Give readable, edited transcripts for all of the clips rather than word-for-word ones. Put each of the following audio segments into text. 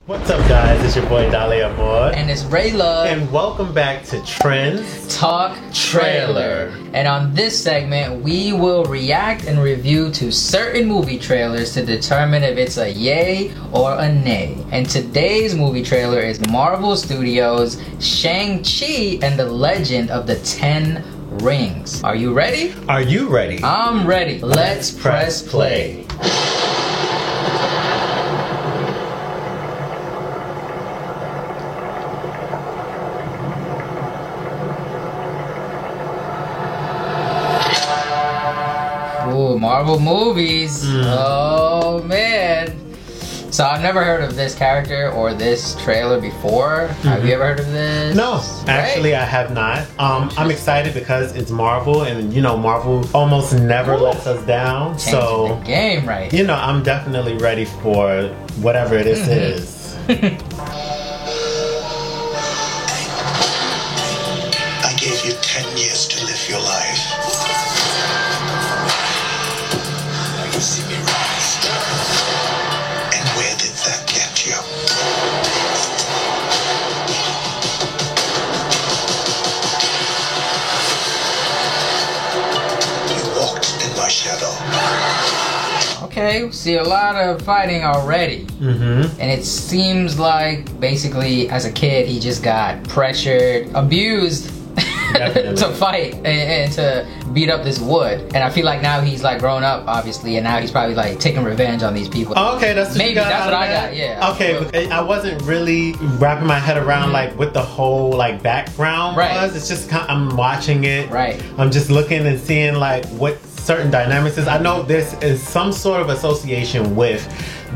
What's up, guys? It's your boy Dale Amor. And it's Rayla. And welcome back to Trends Talk Trailer. And on this segment, we will react and review to certain movie trailers to determine if it's a yay or a nay. And today's movie trailer is Marvel Studios' Shang-Chi and the Legend of the Ten Rings. Are you ready? Are you ready? I'm ready. Let's press play. Ooh, Marvel movies. Oh man. So I've never heard of this character or this trailer before. Have you ever heard of this? No, actually I have not. I'm excited because it's Marvel, and you know Marvel almost never lets us down. Changing the game, right? You know, I'm definitely ready for whatever this is. I gave you 10 years to live your life. You see me rise. And where did that get you? You walked in my shadow. Okay, see a lot of fighting already. And it seems like basically as a kid he just got pressured, abused to fight and to beat up this wood. And I feel like now he's like grown up, obviously, and now he's probably like taking revenge on these people. Okay, that's what maybe you got that's out what of I that? got. Yeah. Okay, but I wasn't really wrapping my head around like what the whole like background was. It's just kind of, I'm watching it. Right. I'm just looking and seeing like what certain dynamics is. I know this is some sort of association with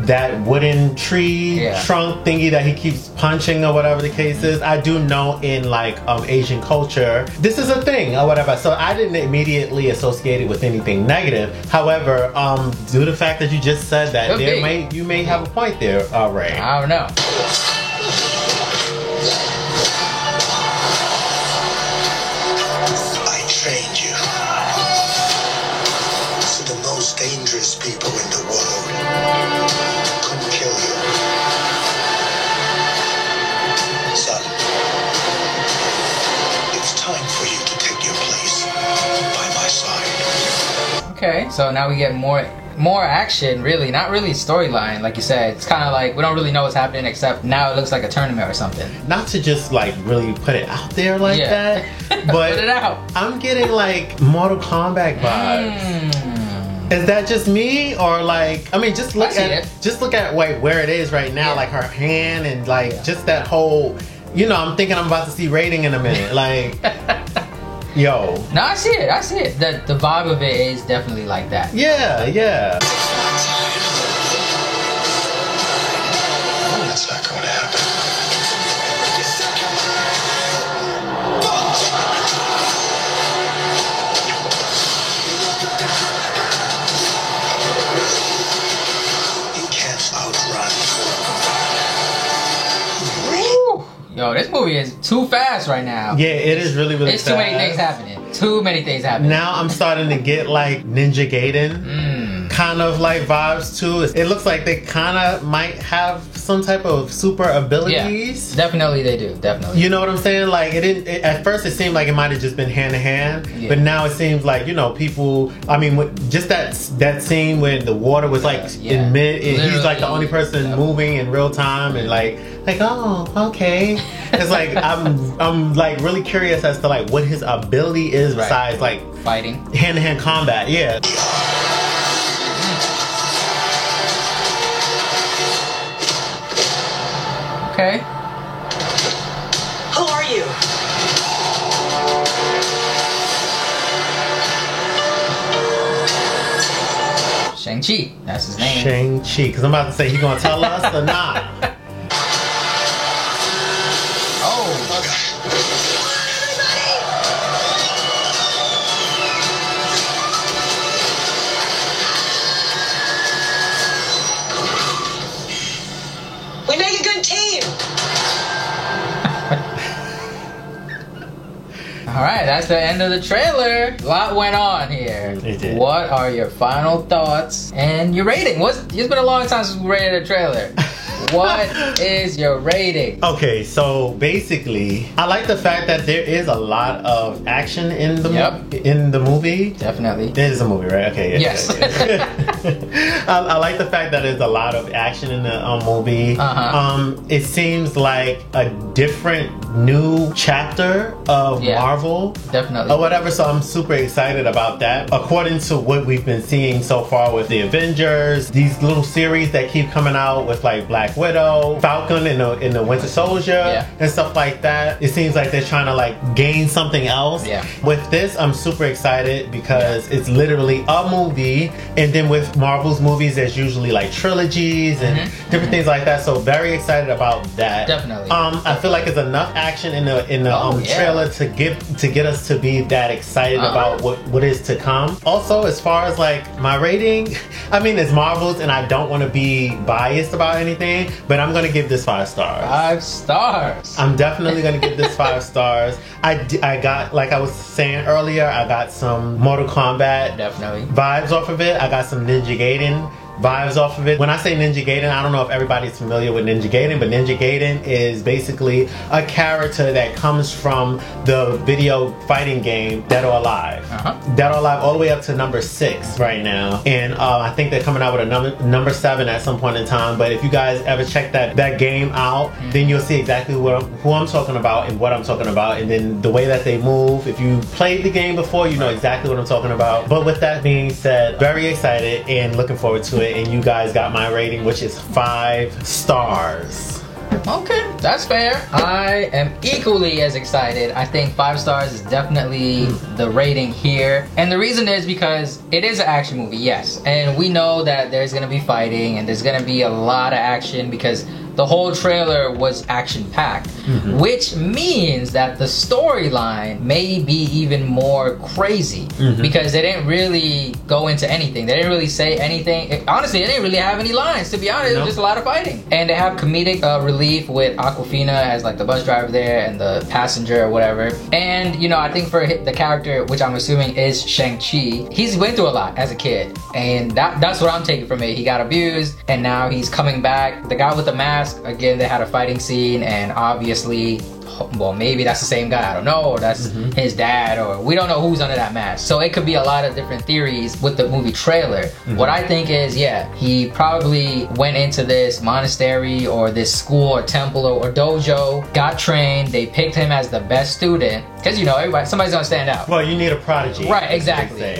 that wooden tree trunk thingy that he keeps punching or whatever the case is. I do know in like Asian culture this is a thing or whatever, so I didn't immediately associate it with anything negative. However, due to the fact that you just said that, you may have a point there, Ray. I don't know. I trained you. So the most dangerous people in the world couldn't kill you. Son, it's time for you to take your place by my side. Okay, so now we get more action, really. Not really storyline, like you said. It's kind of like we don't really know what's happening, except now it looks like a tournament or something. Not to just like really put it out there like that, but put it out. I'm getting like Mortal Kombat vibes. Is that just me, or like, I mean, just look at like where it is right now, like her hand and like just that whole, you know, I'm thinking I'm about to see Rating in a minute, like. Yo. No, I see it. The vibe of it is definitely like that. Yeah. That's not going to happen. You can't outrun. Yo, this movie is too fast right now. Yeah, it is really There's fast. too many things happening. Too many things happening. Now I'm starting to get like Ninja Gaiden kind of like vibes too. It looks like they kind of might have some type of super abilities. Yeah, definitely they do. Definitely. You know what I'm saying? Like at first it seemed like it might have just been hand to hand, but now it seems like, you know, people. I mean, just that scene when the water was like in mid. He's like the only person moving in real time, and like oh, okay. It's like I'm like really curious as to like what his ability is besides like fighting, hand-to-hand combat. Yeah. Okay. Who are you? Shang-Chi. That's his name. Shang-Chi. Because I'm about to say, he gonna tell us or not? We make a good team. Alright, that's the end of the trailer. A lot went on here. It did. What are your final thoughts and your rating? It's been a long time since we rated a trailer. What is your rating? Okay, so basically, I like the fact that there is a lot of action in the movie. Definitely. It is a movie, right? Okay. Yes. I like the fact that there's a lot of action in the movie. It seems like a different new chapter of Marvel. Definitely. Or whatever, so I'm super excited about that. According to what we've been seeing so far with the Avengers, these little series that keep coming out with like Black Widow, Falcon in the Winter Soldier, and stuff like that. It seems like they're trying to like gain something else. With this, I'm super excited because it's literally a movie, and then with Marvel's movies, there's usually like trilogies and different things like that. So very excited about that. Definitely. I feel like there's enough action in the trailer to get us to be that excited about what is to come. Also, as far as like my rating, I mean, it's Marvel's and I don't want to be biased about anything, but I'm gonna give this 5 stars. 5 stars. I'm definitely gonna give this 5 stars. I got, like I was saying earlier, I got some Mortal Kombat vibes off of it. I got some Ninja Gaiden vibes off of it. When I say Ninja Gaiden, I don't know if everybody's familiar with Ninja Gaiden, but Ninja Gaiden is basically a character that comes from the video fighting game Dead or Alive. Dead or Alive all the way up to number 6 right now. And I think they're coming out with a number 7 at some point in time. But if you guys ever check that game out, then you'll see exactly who I'm talking about and what I'm talking about. And then the way that they move. If you played the game before, you know exactly what I'm talking about. But with that being said, very excited and looking forward to it. And you guys got my rating, which is 5 stars. Okay, that's fair. I am equally as excited. I think 5 stars is definitely the rating here. And the reason is because it is an action movie, yes. And we know that there's gonna be fighting and there's gonna be a lot of action because the whole trailer was action-packed, which means that the storyline may be even more crazy because they didn't really go into anything. They didn't really say anything. Honestly, they didn't really have any lines, to be honest. It was just a lot of fighting. And they have comedic relief with Awkwafina as like the bus driver there and the passenger or whatever. And, you know, I think for the character, which I'm assuming is Shang-Chi, he's went through a lot as a kid. And that's what I'm taking from it. He got abused and now he's coming back. The guy with the mask, again, they had a fighting scene, and obviously, well, maybe that's the same guy, I don't know, or that's his dad, or we don't know who's under that mask. So it could be a lot of different theories with the movie trailer. What I think is, he probably went into this monastery or this school or temple or dojo, got trained, they picked him as the best student, because, you know, somebody's gonna stand out. Well, you need a prodigy. Right, exactly.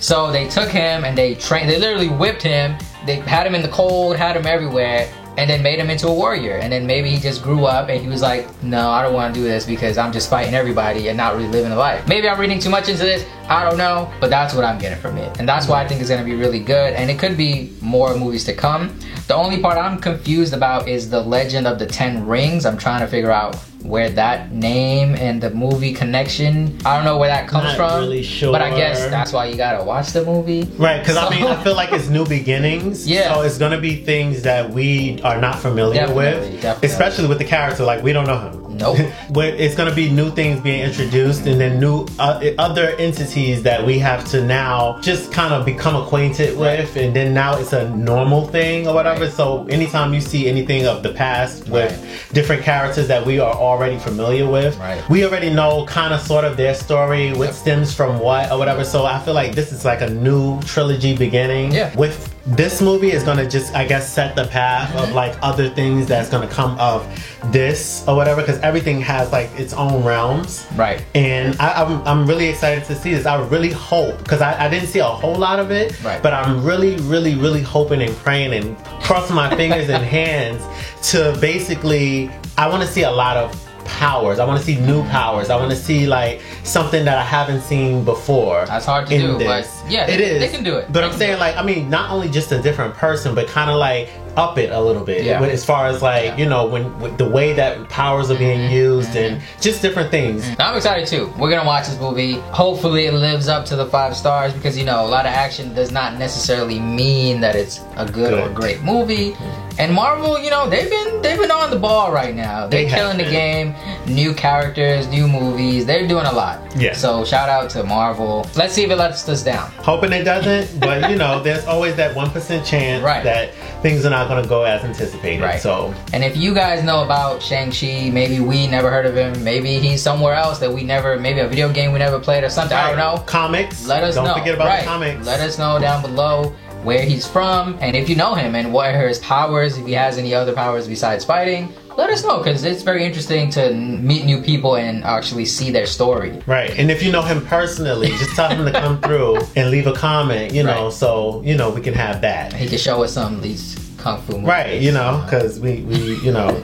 So they took him and they literally whipped him, they had him in the cold, had him everywhere, and then made him into a warrior. And then maybe he just grew up and he was like, no, I don't want to do this because I'm just fighting everybody and not really living a life. Maybe I'm reading too much into this, I don't know, but that's what I'm getting from it. And that's why I think it's gonna be really good, and it could be more movies to come. The only part I'm confused about is the Legend of the 10 Rings. I'm trying to figure out where that name and the movie connection, I don't know where that comes from. Not really sure. But I guess that's why you gotta watch the movie. Right, because I mean, I feel like it's new beginnings. So it's gonna be things that we are not familiar with. Especially with the character, like we don't know him. Nope. It's gonna be new things being introduced, and then new other entities that we have to now just kind of become acquainted with, and then now it's a normal thing or whatever. So anytime you see anything of the past with different characters that we are already familiar with, we already know kind of sort of their story, what stems from what or whatever. So I feel like this is like a new trilogy beginning. With this movie is gonna just, I guess, set the path of like other things that's gonna come of this or whatever, because everything has like its own realms. And I'm really excited to see this. I really hope, because I didn't see a whole lot of it, but I'm really hoping and praying and crossing my fingers and hands to basically, I want to see a lot of powers. I want to see new powers. I want to see like something that I haven't seen before. That's hard to do, but yeah, it is. They can do it. But I'm saying, like, I mean, not only just a different person, but kind of like up it a little bit. As far as like, you know, when the way that powers are being used and just different things. I'm excited too. We're gonna watch this movie. Hopefully it lives up to the 5 stars, because, you know, a lot of action does not necessarily mean that it's a good or great movie. And Marvel, you know, they've been on the ball right now. They're killing the game. New characters, new movies. They're doing a lot. So shout out to Marvel. Let's see if it lets us down. Hoping it doesn't, but you know, there's always that 1% chance that things are not not gonna go as anticipated. Right. So, and if you guys know about Shang-Chi, maybe we never heard of him, maybe he's somewhere else that we never, maybe a video game we never played or something. I don't know. Comics. Let us know. Don't forget about the comics. Let us know down below where he's from, and if you know him and what are his powers, if he has any other powers besides fighting, let us know, because it's very interesting to meet new people and actually see their story. Right, and if you know him personally, just tell him to come through and leave a comment, you know, so, you know, we can have that. He can show us some of these Kung Fu movies. Right, you know, because we you know,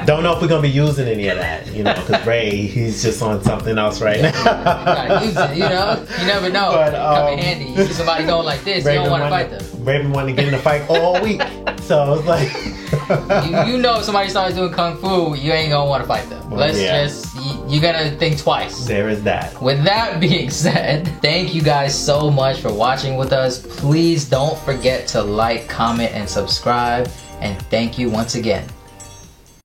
don't know if we're going to be using any of that, you know, because Ray, he's just on something else right now. You gotta use it, you know? You never know. But, come in handy. You see somebody going like this, you don't want to fight them. Raven wanted to get in the fight all week, so it's like... you know if somebody starts doing Kung Fu, you ain't going to want to fight them. Well, you're going to think twice. There is that. With that being said, thank you guys so much for watching with us. Please don't forget to like, comment, and subscribe. And thank you once again.